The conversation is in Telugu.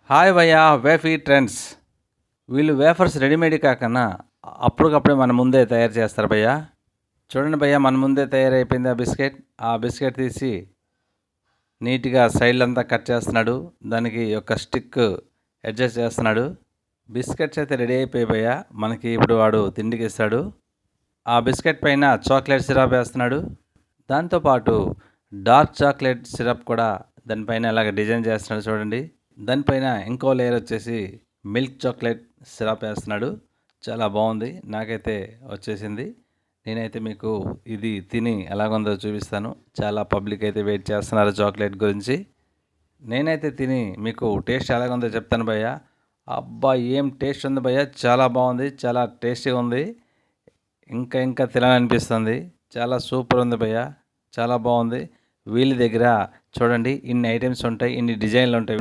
హాయ్ భయ్యా వేఫీ ట్రెండ్స్. వీళ్ళు వేఫర్స్ రెడీమేడ్ కాకన్నా అప్పటికప్పుడే మన ముందే తయారు చేస్తారు భయ్యా. చూడండి భయ్యా, మన ముందే తయారైపోయింది ఆ బిస్కెట్ తీసి నీట్గా సైడ్లంతా కట్ చేస్తున్నాడు. దానికి ఒక స్టిక్ అడ్జస్ట్ చేస్తున్నాడు. బిస్కెట్స్ అయితే రెడీ అయిపోయాయి భయ్యా. మనకి ఇప్పుడు వాడు తిండికి ఇస్తాడు. ఆ బిస్కెట్ పైన చాక్లెట్ సిరప్ వేస్తున్నాడు. దాంతోపాటు డార్క్ చాక్లెట్ సిరప్ కూడా దానిపైన ఇలాగ డిజైన్ చేస్తున్నాడు చూడండి. దానిపైన ఇంకో లేయర్ వచ్చేసి మిల్క్ చాక్లెట్ సిరప్ వేస్తున్నాడు. చాలా బాగుంది, నాకైతే వచ్చేసింది. నేనైతే మీకు ఇది తిని ఎలాగుందో చూపిస్తాను. చాలా పబ్లిక్ అయితే వెయిట్ చేస్తున్నారు చాక్లెట్ గురించి. నేనైతే తిని మీకు టేస్ట్ ఎలాగుందో చెప్తాను భయ్య. అబ్బా, ఏం టేస్ట్ ఉంది భయ్య, చాలా బాగుంది, చాలా టేస్టీగా ఉంది. ఇంకా తినాలనిపిస్తుంది. చాలా సూపర్ ఉంది భయ్య, చాలా బాగుంది. వీళ్ళ దగ్గర చూడండి, ఇన్ని ఐటమ్స్ ఉంటాయి, ఇన్ని డిజైన్లు ఉంటాయి.